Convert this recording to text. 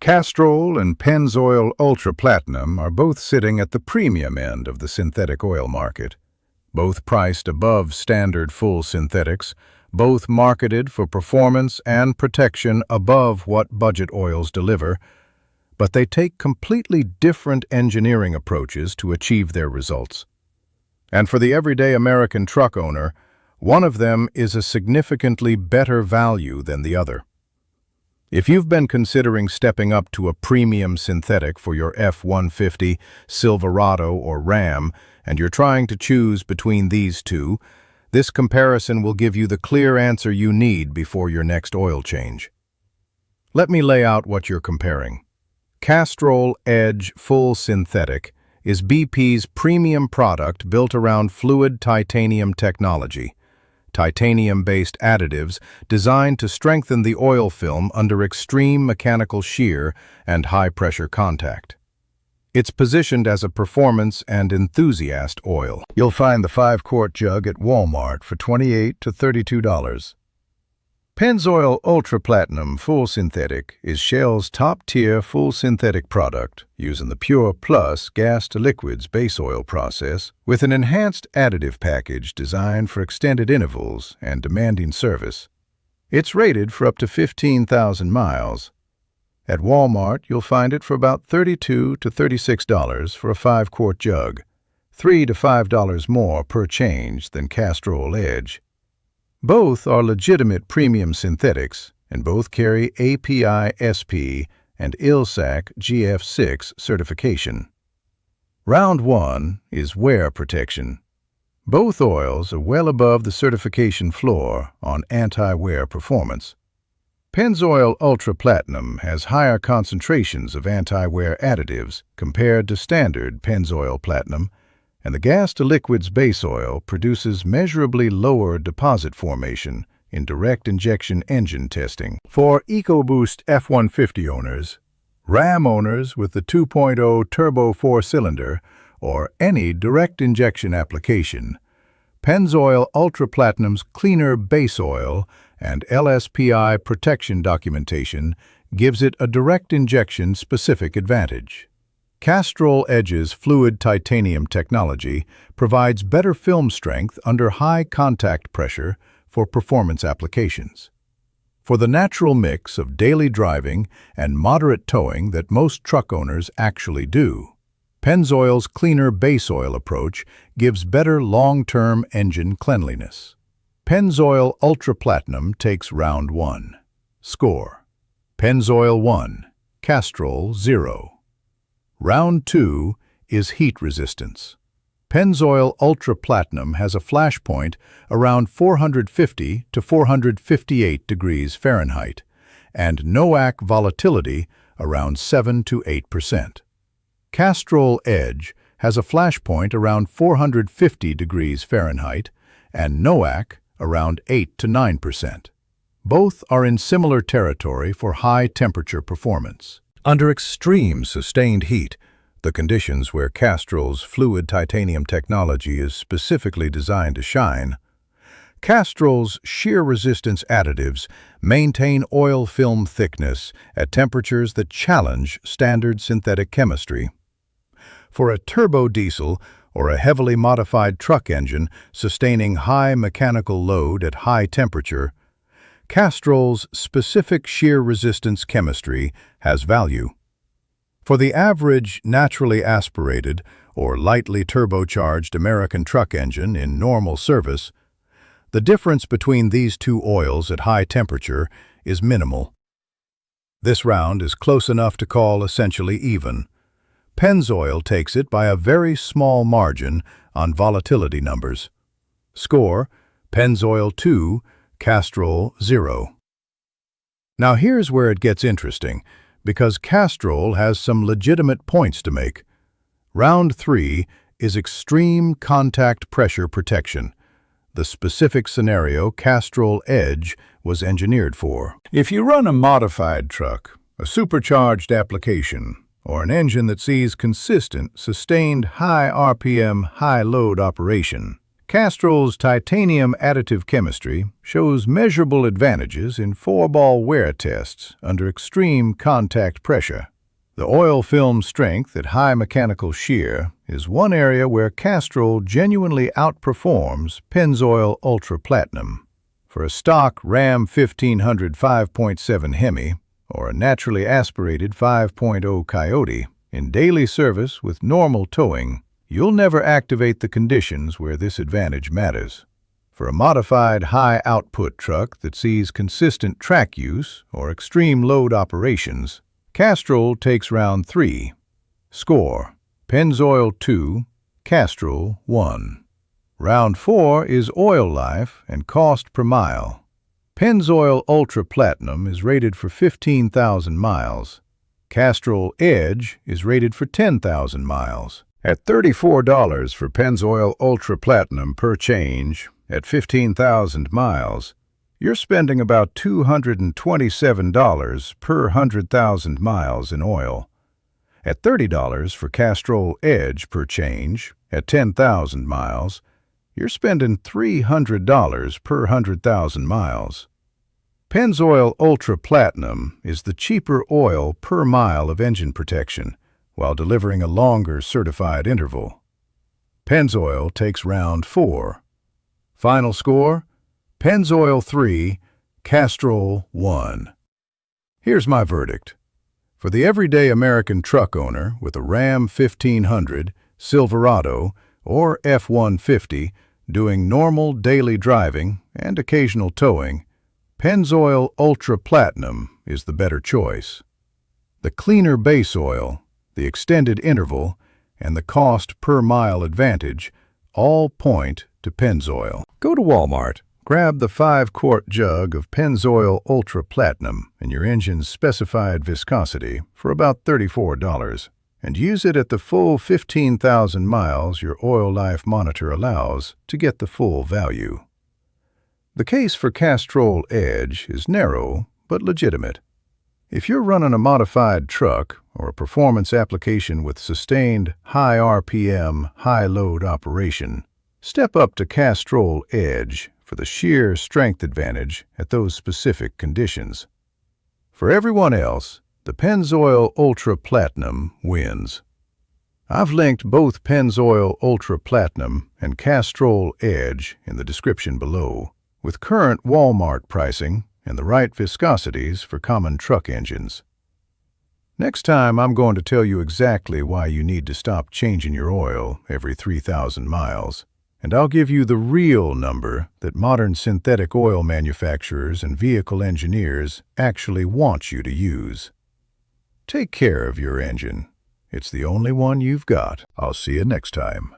Castrol and Pennzoil Ultra Platinum are both sitting at the premium end of the synthetic oil market. Both priced above standard full synthetics, both marketed for performance and protection above what budget oils deliver, but they take completely different engineering approaches to achieve their results. And for the everyday American truck owner, one of them is a significantly better value than the other. If you've been considering stepping up to a premium synthetic for your F-150, Silverado, or Ram, and you're trying to choose between these two, this comparison will give you the clear answer you need before your next oil change. Let me lay out what you're comparing. Castrol Edge Full Synthetic is BP's premium product built around fluid titanium technology, titanium-based additives designed to strengthen the oil film under extreme mechanical shear and high-pressure contact. It's positioned as a performance and enthusiast oil. You'll find the 5-quart jug at Walmart for $28 to $32. Pennzoil Ultra Platinum Full Synthetic is Shell's top-tier full synthetic product using the Pure Plus gas-to-liquids base oil process with an enhanced additive package designed for extended intervals and demanding service. It's rated for up to 15,000 miles. At Walmart, you'll find it for about $32 to $36 for a 5-quart jug, $3 to $5 more per change than Castrol Edge. Both are legitimate premium synthetics, and both carry API SP and ILSAC GF6 certification. Round 1 is wear protection. Both oils are well above the certification floor on anti-wear performance. Pennzoil Ultra Platinum has higher concentrations of anti-wear additives compared to standard Pennzoil Platinum, and the gas-to-liquids base oil produces measurably lower deposit formation in direct injection engine testing. For EcoBoost F-150 owners, Ram owners with the 2.0 turbo 4-cylinder, or any direct injection application, Pennzoil Ultra Platinum's cleaner base oil and LSPI protection documentation gives it a direct injection specific advantage. Castrol Edge's fluid titanium technology provides better film strength under high contact pressure for performance applications. For the natural mix of daily driving and moderate towing that most truck owners actually do, Pennzoil's cleaner base oil approach gives better long-term engine cleanliness. Pennzoil Ultra Platinum takes round 1. Score: Pennzoil 1, Castrol 0. Round 2 is heat resistance. Pennzoil Ultra Platinum has a flash point around 450 to 458 degrees Fahrenheit and NOAC volatility around 7 to 8%. Castrol Edge has a flash point around 450 degrees Fahrenheit and NOAC around 8 to 9%. Both are in similar territory for high temperature performance. Under extreme sustained heat, the conditions where Castrol's fluid titanium technology is specifically designed to shine, Castrol's shear resistance additives maintain oil film thickness at temperatures that challenge standard synthetic chemistry. For a turbo diesel or a heavily modified truck engine sustaining high mechanical load at high temperature, Castrol's specific shear resistance chemistry has value. For the average naturally aspirated or lightly turbocharged American truck engine in normal service, the difference between these two oils at high temperature is minimal. This round is close enough to call essentially even. Pennzoil takes it by a very small margin on volatility numbers. Score: Pennzoil 2, Castrol 0. Now here's where it gets interesting, because Castrol has some legitimate points to make. Round 3 is extreme contact pressure protection, the specific scenario Castrol Edge was engineered for. If you run a modified truck, a supercharged application, or an engine that sees consistent, sustained high RPM, high load operation, Castrol's titanium additive chemistry shows measurable advantages in 4-ball wear tests under extreme contact pressure. The oil film strength at high mechanical shear is one area where Castrol genuinely outperforms Pennzoil Ultra Platinum. For a stock Ram 1500 5.7 Hemi or a naturally aspirated 5.0 Coyote in daily service with normal towing, you'll never activate the conditions where this advantage matters. For a modified high-output truck that sees consistent track use or extreme load operations, Castrol takes round 3. Score: Pennzoil 2, Castrol 1. Round 4 is oil life and cost per mile. Pennzoil Ultra Platinum is rated for 15,000 miles. Castrol Edge is rated for 10,000 miles. At $34 for Pennzoil Ultra Platinum per change, at 15,000 miles, you're spending about $227 per 100,000 miles in oil. At $30 for Castrol Edge per change, at 10,000 miles, you're spending $300 per 100,000 miles. Pennzoil Ultra Platinum is the cheaper oil per mile of engine protection, while delivering a longer certified interval. Pennzoil takes round 4. Final score: Pennzoil 3, Castrol 1. Here's my verdict. For the everyday American truck owner with a Ram 1500, Silverado, or F-150 doing normal daily driving and occasional towing, Pennzoil Ultra Platinum is the better choice. The cleaner base oil, the extended interval, and the cost per mile advantage all point to Pennzoil. Go to Walmart, grab the 5-quart jug of Pennzoil Ultra Platinum in your engine's specified viscosity for about $34, and use it at the full 15,000 miles your oil life monitor allows to get the full value. The case for Castrol Edge is narrow but legitimate. If you're running a modified truck or a performance application with sustained high RPM, high load operation, step up to Castrol Edge for the sheer strength advantage at those specific conditions. For everyone else, the Pennzoil Ultra Platinum wins. I've linked both Pennzoil Ultra Platinum and Castrol Edge in the description below, with current Walmart pricing and the right viscosities for common truck engines. Next time, I'm going to tell you exactly why you need to stop changing your oil every 3,000 miles, and I'll give you the real number that modern synthetic oil manufacturers and vehicle engineers actually want you to use. Take care of your engine. It's the only one you've got. I'll see you next time.